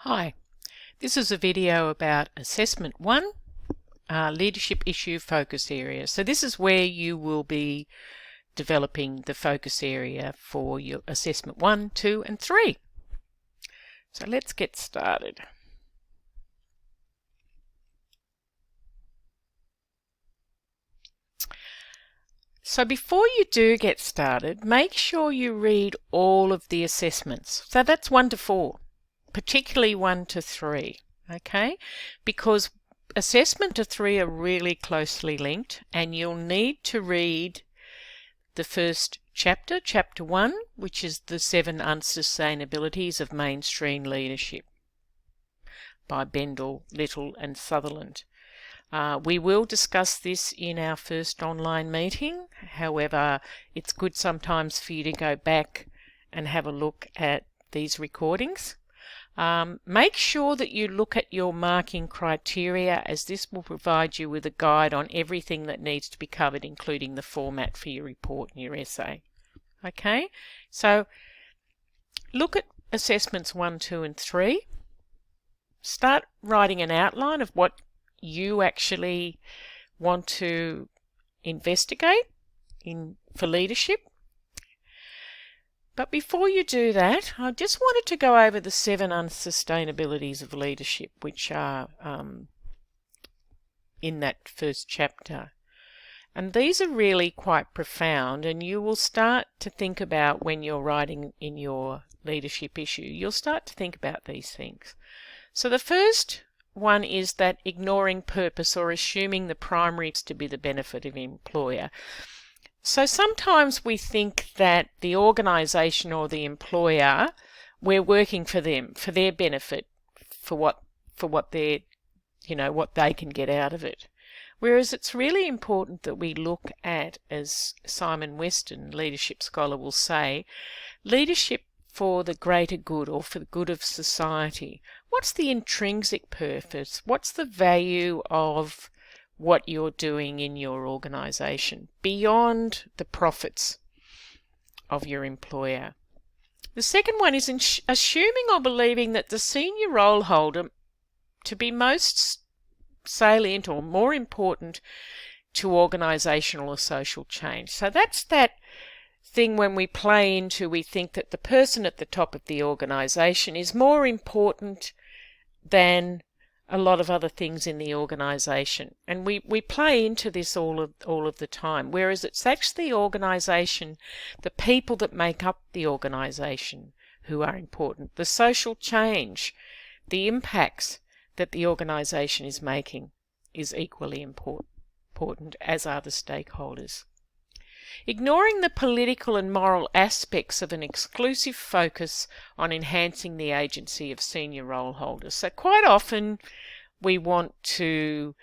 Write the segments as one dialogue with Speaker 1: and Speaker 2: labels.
Speaker 1: Hi, this is a video about Assessment 1, Leadership Issue Focus Area. So this is where you will be developing the focus area for your Assessment 1, 2 and 3. So let's get started. So before you do get started, make sure you read all of the assessments. So that's 1 to 4. Particularly 1 to 3, okay? Because assessment to 3 are really closely linked, and you'll need to read the first chapter, chapter 1, which is the 7 Unsustainabilities of Mainstream Leadership by Bendel, Little and Sutherland. We will discuss this in our first online meeting. However, it's good sometimes for you to go back and have a look at these recordings. Make sure that you look at your marking criteria, as this will provide you with a guide on everything that needs to be covered, including the format for your report and your essay. Okay, so look at assessments 1, 2 and 3. Start writing an outline of what you actually want to investigate for leadership. But before you do that, I just wanted to go over the 7 unsustainabilities of leadership, which are in that first chapter. And these are really quite profound, and you will start to think about when you're writing in your leadership issue, you'll start to think about these things. So the first one is that ignoring purpose or assuming the primary is to be the benefit of the employer. So sometimes we think that the organisation or the employer, we're working for them, for their benefit, for what they're, what they can get out of it. Whereas it's really important that we look at, as Simon Weston, leadership scholar, will say, leadership for the greater good or for the good of society. What's the intrinsic purpose? What's the value of what you're doing in your organisation beyond the profits of your employer? The second one is assuming or believing that the senior role holder to be most salient or more important to organisational or social change. So that's that thing when we play into, we think that the person at the top of the organisation is more important than a lot of other things in the organisation, and we play into this all of the time, whereas it's actually the organisation, the people that make up the organisation who are important, the social change, the impacts that the organisation is making is equally important, as are the stakeholders. Ignoring the political and moral aspects of an exclusive focus on enhancing the agency of senior role holders. So quite often we want to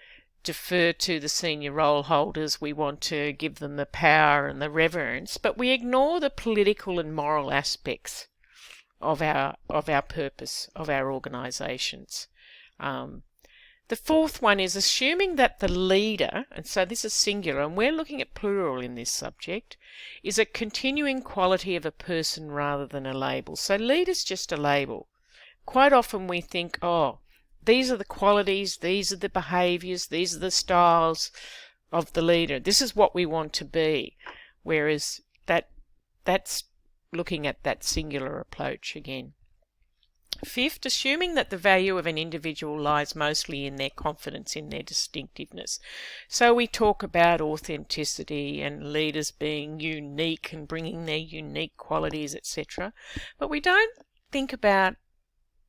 Speaker 1: defer to the senior role holders, we want to give them the power and the reverence, but we ignore the political and moral aspects of our purpose, of our organisations. The fourth one is assuming that the leader, and so this is singular, and we're looking at plural in this subject, is a continuing quality of a person rather than a label. So leader's just a label. Quite often we think, oh, these are the qualities, these are the behaviours, these are the styles of the leader. This is what we want to be. Whereas that's looking at that singular approach again. Fifth, assuming that the value of an individual lies mostly in their confidence in their distinctiveness. So we talk about authenticity and leaders being unique and bringing their unique qualities, etc. But we don't think about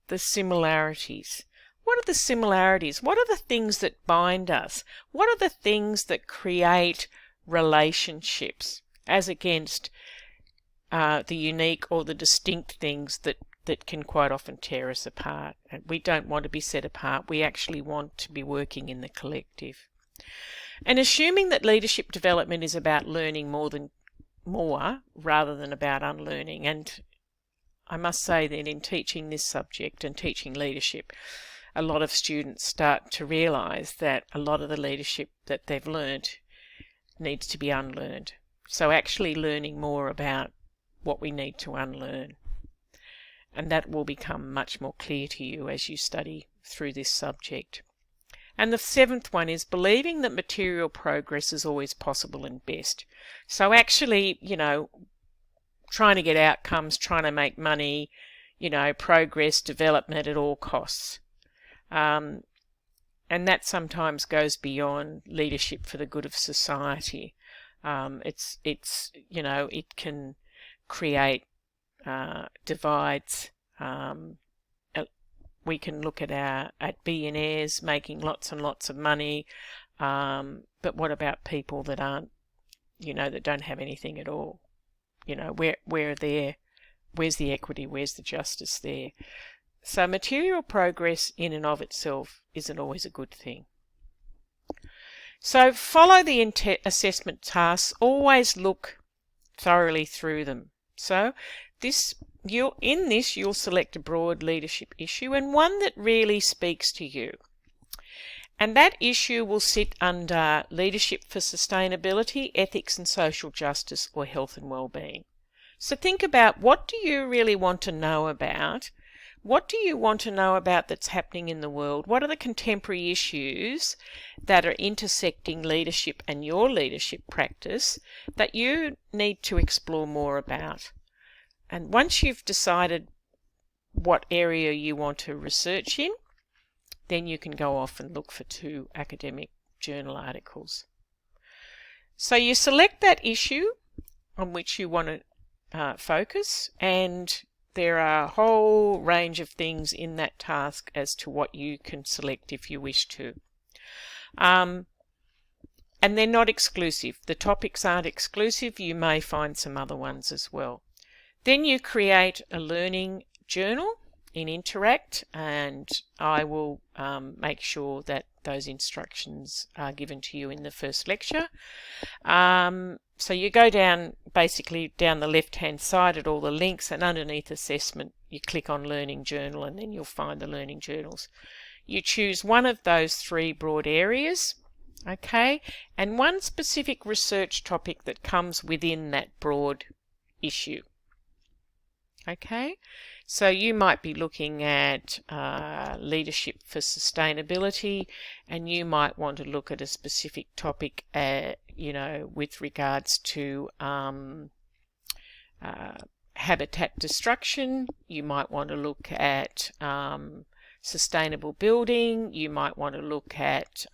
Speaker 1: the similarities. What are the similarities? What are the things that bind us? What are the things that create relationships as against the unique or the distinct things that can quite often tear us apart? And we don't want to be set apart. We actually want to be working in the collective. And assuming that leadership development is about learning more rather than about unlearning. And I must say that in teaching this subject and teaching leadership, a lot of students start to realise that a lot of the leadership that they've learnt needs to be unlearned. So actually learning more about what we need to unlearn. and that will become much more clear to you as you study through this subject. And the 7th one is believing that material progress is always possible and best. So actually, trying to get outcomes, trying to make money, progress, development at all costs. And that sometimes goes beyond leadership for the good of society. It can create divides. We can look at billionaires making lots and lots of money, but what about people that aren't, that don't have anything at all? Where's the equity? Where's the justice there? So material progress in and of itself isn't always a good thing. So follow the assessment tasks. Always look thoroughly through them. So you'll select a broad leadership issue and one that really speaks to you. And that issue will sit under leadership for sustainability, ethics and social justice, or health and well-being. So think about, what do you really want to know about? What do you want to know about that's happening in the world? What are the contemporary issues that are intersecting leadership and your leadership practice that you need to explore more about? And once you've decided what area you want to research in, then you can go off and look for 2 academic journal articles. So you select that issue on which you want to focus, and there are a whole range of things in that task as to what you can select if you wish to. And they're not exclusive. The topics aren't exclusive. You may find some other ones as well. Then you create a learning journal in Interact, and I will make sure that those instructions are given to you in the first lecture. So you go basically down the left-hand side at all the links, and underneath assessment you click on Learning Journal, and then you'll find the learning journals. You choose one of those 3 broad areas, okay, and one specific research topic that comes within that broad issue. Okay, so you might be looking at leadership for sustainability, and you might want to look at a specific topic, with regards to habitat destruction. You might want to look at sustainable building. You might want to look at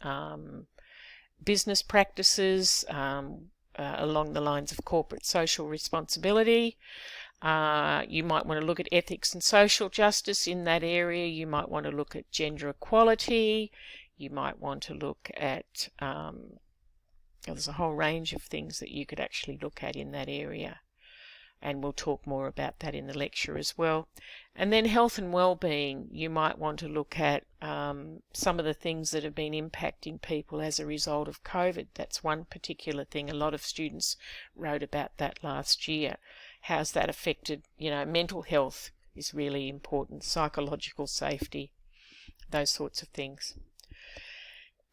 Speaker 1: business practices along the lines of corporate social responsibility. You might want to look at ethics and social justice in that area. You might want to look at gender equality. You might want to look at, there's a whole range of things that you could actually look at in that area. And we'll talk more about that in the lecture as well. And then health and well-being, you might want to look at some of the things that have been impacting people as a result of COVID. That's one particular thing. A lot of students wrote about that last year. How's that affected, mental health is really important, psychological safety, those sorts of things.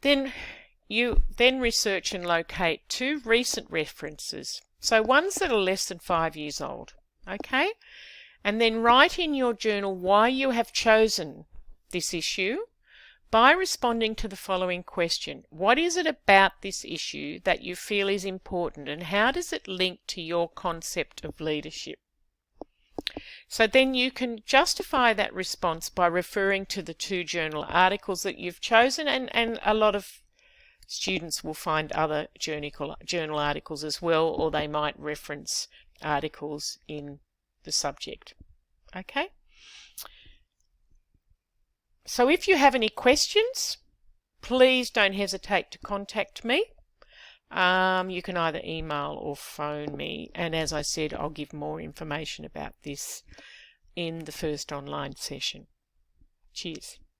Speaker 1: Then you research and locate 2 recent references. So ones that are less than 5 years old, okay? And then write in your journal why you have chosen this issue by responding to the following question. What is it about this issue that you feel is important, and how does it link to your concept of leadership? So then you can justify that response by referring to the 2 journal articles that you've chosen, and a lot of students will find other journal articles as well, or they might reference articles in the subject. Okay? So if you have any questions, please don't hesitate to contact me. You can either email or phone me, and as I said, I'll give more information about this in the first online session. Cheers.